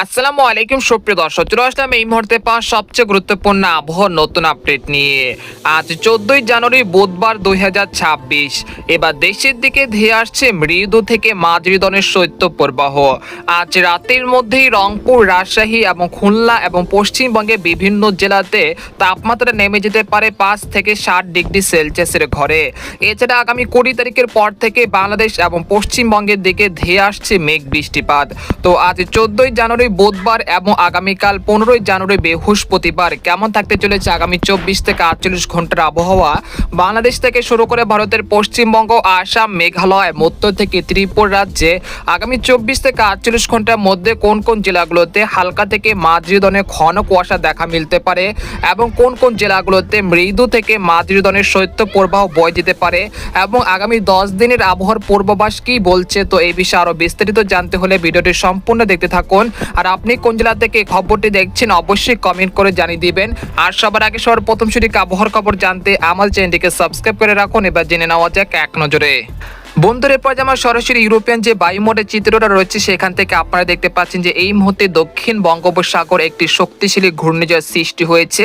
আসসালামু আলাইকুম সুপ্রিয় দর্শক, চলে আসলাম এই মুহূর্তে পাওয়া সবচেয়ে গুরুত্বপূর্ণ আবহাওয়ার নতুন আপডেট নিয়ে। আজ 14ই জানুয়ারি বুধবার 2026। এবার দেশের দিকে ধেয়ে আসছে মৃদু থেকে মাঝারি ধরনের শৈত্যপ্রবাহ। আজ রাতের মধ্যেই রংপুর, রাজশাহী এবং খুলনা এবং পশ্চিমবঙ্গের বিভিন্ন জেলাতে তাপমাত্রা নেমে যেতে পারে 5 থেকে 7 ডিগ্রি সেলসিয়াসের ঘরে। এছাড়া আগামী 20 তারিখের পর থেকে বাংলাদেশ এবং পশ্চিমবঙ্গের দিকে ধেয়ে আসছে মেঘ বৃষ্টিপাত। তো আজ 14ই জানুয়ারি বুধবার এবং আগামীকাল 15ই জানুয়ারি বৃহস্পতিবার কেমন থাকতে চলেছে আগামী 24 থেকে 48 ঘন্টার আবহাওয়া। বাংলাদেশ থেকে শুরু করে ভারতের পশ্চিমবঙ্গ, আসাম, মেঘালয়, মধ্য থেকে ত্রিপুরা রাজ্যে আগামী 24 থেকে 48 ঘন্টার মধ্যে কোন কোন জেলাগুলোতে হালকা থেকে মাঝারি ধরনের ঘন কুয়াশা দেখা মিলতে পারে এবং কোন কোন জেলাগুলোতে মৃদু থেকে মাঝারি ধরনের শৈত্যপ্রবাহ বয়ে যেতে পারে এবং আগামী 10 দিনের আবহাওয়ার পূর্বাভাস কি বলছে, তো এই বিষয়ে আরো বিস্তারিত জানতে হলে ভিডিওটি সম্পূর্ণ দেখতে থাকুন। আর আপনি কোন জেলা থেকে খবরটি দেখছেন অবশ্যই কমেন্ট করে জানিয়ে দিবেন। আর সবার আগে সর্বপ্রথম সঠিক আবহাওয়ার খবর জানতে আমার চ্যানেলটিকে সাবস্ক্রাইব করে রাখুন। এবার জেনে নেওয়া যাক এক নজরে। বন্ধুদের পর আমার সরাসরি ইউরোপিয়ান যে বায়ুমণ্ডলের চিত্রটা রয়েছে সেখান থেকে আপনারা দেখতে পাচ্ছেন যে এই মুহূর্তে দক্ষিণ বঙ্গোপসাগর একটি শক্তিশালী ঘূর্ণিঝড় সৃষ্টি হয়েছে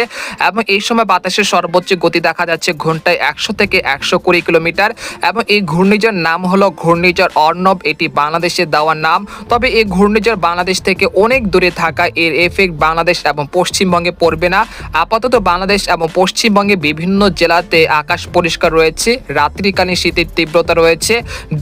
এবং এই সময় বাতাসের সর্বোচ্চ গতি দেখা যাচ্ছে ঘন্টায় 100 থেকে 120 কিলোমিটার এবং এই ঘূর্ণিঝড় নাম হলো ঘূর্ণিঝড় অর্ণব। এটি বাংলাদেশের দেওয়ার নাম, তবে এই ঘূর্ণিঝড় বাংলাদেশ থেকে অনেক দূরে থাকা এর এফেক্ট বাংলাদেশ এবং পশ্চিমবঙ্গে পড়বে না। আপাতত বাংলাদেশ এবং পশ্চিমবঙ্গে বিভিন্ন জেলাতে আকাশ পরিষ্কার রয়েছে, রাত্রিকালীন শীতের তীব্রতা রয়েছে,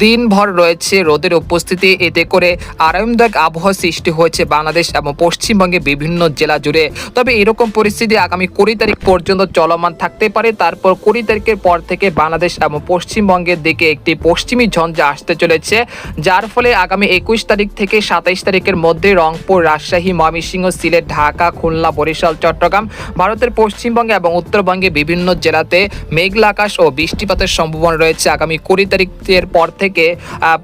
দিনভর রয়েছে রোদের উপস্থিতি। এতে করে আরামদায়ক আবহাওয়া সৃষ্টি হয়েছে বাংলাদেশ এবং পশ্চিমবঙ্গে বিভিন্ন জেলা জুড়ে। তবে এরকম পরিস্থিতি আগামী 20 তারিখ পর্যন্ত চলমান থাকতে পারে। তারপর 20 তারিখের পর থেকে বাংলাদেশ এবং পশ্চিমবঙ্গের দিকে একটি পশ্চিমী ঝঞ্ঝা আসতে চলেছে, যার ফলে আগামী 21 তারিখ থেকে 27 তারিখের মধ্যে রংপুর, রাজশাহী, ময়মনসিংহ, সিলেট, ঢাকা, খুলনা, বরিশাল, চট্টগ্রাম, ভারতের পশ্চিমবঙ্গে এবং উত্তরবঙ্গে বিভিন্ন জেলাতে মেঘলা আকাশ ও বৃষ্টিপাতের সম্ভাবনা রয়েছে আগামী 20 তারিখের পর থেকে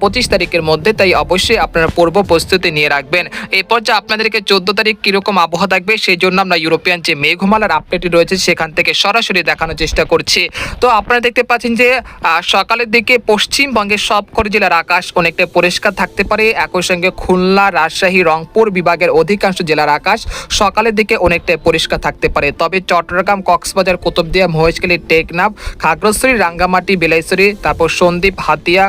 25 তারিখের মধ্যে। তাই অবশ্যই আপনারা পূর্ব প্রস্তুতি নিয়ে রাখবেন। এরপর যে আপনাদেরকে 14 তারিখ কিরকম আবহাওয়া থাকবে সেই জন্য আমরা ইউরোপিয়ান যে মেঘমালার আপডেটটি রয়েছে সেখান থেকে সরাসরি দেখানোর চেষ্টা করছি। তো আপনারা দেখতে পাচ্ছেন যে সকালের দিকে পশ্চিমবঙ্গের সবকটি জেলার আকাশ অনেকটা পরিষ্কার থাকতে পারে। একই সঙ্গে খুলনা, রাজশাহী, রংপুর বিভাগের অধিকাংশ জেলার আকাশ সকালের দিকে অনেকটা পরিষ্কার থাকতে পারে। তবে চট্টগ্রাম, কক্সবাজার, কুতুবদিয়া, মহেশখালী, টেকনাফ, খাগড়াছড়ি, রাঙ্গামাটি, বিলাইছড়ি, তারপর সন্দ্বীপ, হাতিয়া,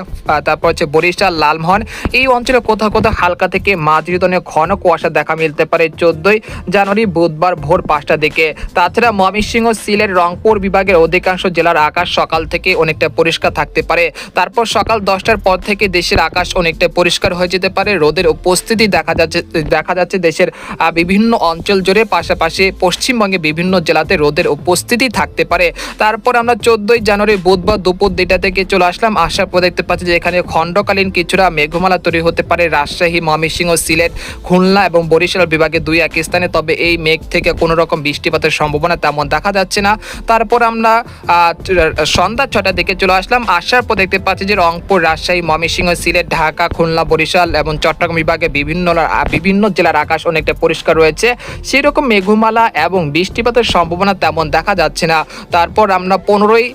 তারপর হচ্ছে বরিশাল, লালমোহন, এই অঞ্চলে কোথাও কোথাও হালকা থেকে মাঝারি ধরনের ঘন কুয়াশা দেখা মিলতে পারে 14ই জানুয়ারি বুধবার ভোর 5টার দিকে। তাছাড়া ময়মনসিংহ, সিলেট, রংপুর বিভাগের অধিকাংশ জেলার আকাশ সকাল থেকে অনেকটা পরিষ্কার থাকতে পারে। তারপর সকাল 10টার পর থেকে দেশের আকাশ অনেকটা পরিষ্কার হয়ে যেতে পারে, রোদের উপস্থিতি দেখা যাচ্ছে দেশের বিভিন্ন অঞ্চল জুড়ে, পাশাপাশি পশ্চিমবঙ্গে বিভিন্ন জেলাতে রোদের উপস্থিতি থাকতে পারে। তারপর আমরা 14ই জানুয়ারি বুধবার দুপুর 2টা থেকে চলে আসলাম। আসার পর দেখতে পাচ্ছি যে এখানে খণ্ডকালীন কিছুটা মেঘমালা তৈরি হতে পারে রাজশাহী, ময়মনসিংহ, সিলেট, খুলনা এবং বরিশাল বিভাগে 2-1 স্থানে। তবে এই মেঘ থেকে কোনো রকম বৃষ্টিপাতের সম্ভাবনা তেমন দেখা যাচ্ছে না। তারপর আমরা সন্ধ্যা 6টার দিকে চলে আসলাম। আসার পর দেখতে পাচ্ছি যে রংপুর, রাজশাহী, ময়মনসিংহ, সিলেট, ঢাকা, খুলনা, বরিশাল এবং চট্টগ্রাম বিভাগে বিভিন্ন জেলার আকাশ অনেকটা পরিষ্কার রয়েছে, সেরকম মেঘমালা এবং বৃষ্টিপাতের সম্ভাবনা তেমন দেখা যাচ্ছে না। তারপর আমরা 15ই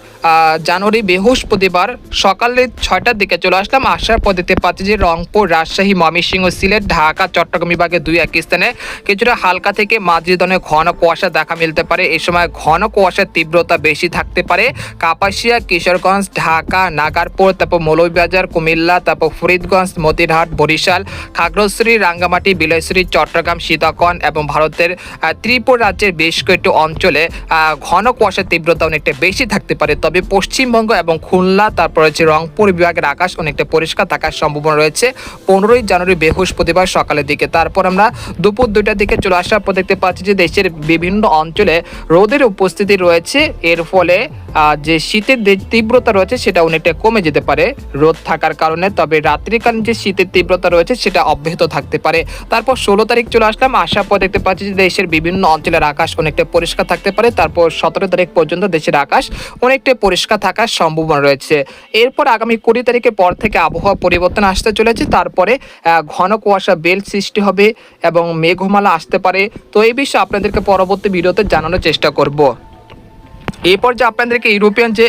জানুয়ারি বৃহস্পতিবার সকালে 6টার দিকে চলে আসলাম। আসার পর দেখতে পাচ্ছি যে রংপুর, রাজশাহী, ময়মনসিংহ, সিলেট, ঢাকা, চট্টগ্রাম বিভাগে 2-1 স্থানে কিছুটা হালকা থেকে মাঝারি ধরনের ঘন কুয়াশা দেখা মিলতে পারে। এই সময় ঘন কুয়াশার তীব্রতা বেশি থাকতে পারে কাপাসিয়া, কিশোরগঞ্জ, ঢাকা, নাগারপুর, তারপর মৌলভীবাজার, কুমিল্লা, তারপর ফরিদগঞ্জ, মতিরহাট, বরিশাল, খাগড়াছড়ি, রাঙ্গামাটি, বিলাইছড়ি, চট্টগ্রাম, সীতাকুণ্ড এবং ভারতের ত্রিপুরা রাজ্যের বেশ কয়েকটি অঞ্চলে ঘন কুয়াশার তীব্রতা অনেকটা বেশি থাকতে পারে। তবে পশ্চিমবঙ্গ এবং খুলনা, তারপর হচ্ছে রংপুর বিভাগের আকাশ অনেকটা পরিষ্কার থাকার সম্ভাবনা রয়েছে 15ই জানুয়ারি বৃহস্পতিবার সকালের দিকে। তারপর আমরা দুপুর 2টার দিকে চলে আসার পর দেখতে পাচ্ছি যে দেশের বিভিন্ন অঞ্চলে রোদের উপস্থিতি রয়েছে। এর ফলে যে শীতের তীব্রতা রয়েছে সেটা অনেকটা কমে যেতে পারে রোদ থাকার কারণে। তবে রাত্রিকালীন যে শীতের তীব্রতা রয়েছে সেটা অব্যাহত থাকতে পারে। তারপর 16 তারিখ চলে আসলাম। আসার পর দেখতে পাচ্ছি যে দেশের বিভিন্ন অঞ্চলের আকাশ অনেকটা পরিষ্কার থাকতে পারে। তারপর 17 তারিখ পর্যন্ত দেশের আকাশ অনেকটা পরিষ্কার থাকার সম্ভাবনা রয়েছে। এরপর আগামী 20 তারিখের পর থেকে আবহাওয়া পরিবর্তন আসতে চলেছে। তারপরে ঘন কুয়াশা বেল্ট সৃষ্টি হবে এবং মেঘমালা আসতে পারে। তো এই বিষয়ে আপনাদেরকে পরবর্তী ভিডিওতে জানানোর চেষ্টা করব। এরপর যে আপনাদেরকে ইউরোপিয়ান যে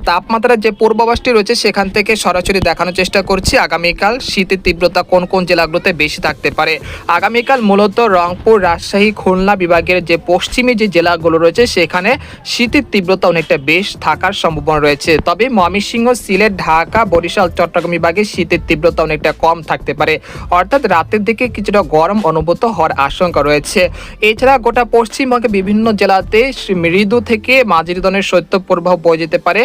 তাপমাত্রার যে পূর্বাভাসটি রয়েছে সেখান থেকে সরাসরি দেখানোর চেষ্টা করছি আগামীকাল শীতের তীব্রতা কোন কোন জেলাগুলোতে বেশি থাকতে পারে। আগামীকাল মূলত রংপুর, রাজশাহী, খুলনা বিভাগের যে পশ্চিমী যে জেলাগুলো রয়েছে সেখানে শীতের তীব্রতা অনেকটা বেশ থাকার সম্ভাবনা রয়েছে। তবে ময়মনসিংহ, সিলেট, ঢাকা, বরিশাল, চট্টগ্রাম বিভাগে শীতের তীব্রতা অনেকটা কম থাকতে পারে, অর্থাৎ রাতের দিকে কিছুটা গরম অনুভূত হওয়ার আশঙ্কা রয়েছে। এছাড়া গোটা পশ্চিমবঙ্গে বিভিন্ন জেলাতে মৃদু থেকে মাঝারি ধরনের শৈত্যপ্রবাহ বয়ে যেতে পারে।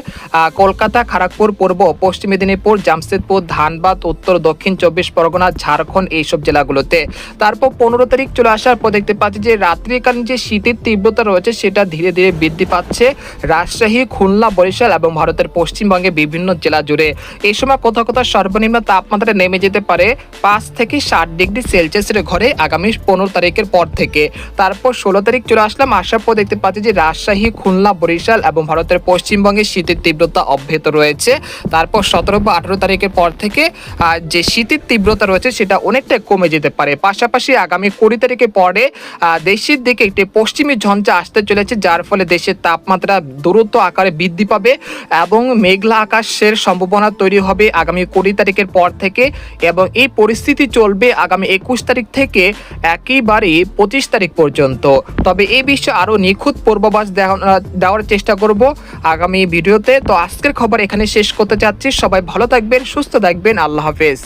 কলকাতা, খড়গপুর, পূর্ব ও পশ্চিম মেদিনীপুর, জামশেদপুর, ধানবাদ, উত্তর দক্ষিণ 24 পরগনা, ঝাড়খণ্ড এইসব জেলাগুলোতে। তারপর 15 তারিখ চলে আসার পর দেখতে পাচ্ছি যে রাত্রিকালীন যে শীতের তীব্রতা রয়েছে সেটা ধীরে ধীরে বৃদ্ধি পাচ্ছে রাজশাহী, খুলনা, বরিশাল এবং ভারতের পশ্চিমবঙ্গে বিভিন্ন জেলা জুড়ে। এই সময় কোথাও কোথাও সর্বনিম্ন তাপমাত্রা নেমে যেতে পারে 5 থেকে 7 ডিগ্রি সেলসিয়াসের ঘরে আগামী 15 তারিখের পর থেকে। তারপর 16 তারিখ চলে আসলাম, আসার পর দেখতে পাচ্ছি যে রাজশাহী, খুলনা, বরিশাল এবং ভারতের পশ্চিমবঙ্গে শীতের তীব্রতা অব্যাহত রয়েছে। তারপর 17 বা 18 তারিখের পর থেকে যে শীতের তীব্রতা রয়েছে সেটা অনেকটা কমে যেতে পারে। পাশাপাশি আগামী 20 তারিখের পরে দেশের দিকে একটি পশ্চিমী ঝঞ্ঝা আসতে চলেছে, যার ফলে দেশের তাপমাত্রা দ্রুত আকারে বৃদ্ধি পাবে এবং মেঘলা আকাশের সম্ভাবনা তৈরি হবে আগামী 20 তারিখের পর থেকে, এবং এই পরিস্থিতি চলবে আগামী 21 তারিখ থেকে একেবারে 25 তারিখ পর্যন্ত। তবে এই বিষয়ে আরও নিখুঁত পূর্বাভাস দেওয়ার চেষ্টা করব আগামী ভিডিওতে। তো আজকের খবর এখানে শেষ করতে চাচ্ছি। সবাই ভালো থাকবেন, সুস্থ থাকবেন, আল্লাহ হাফেজ।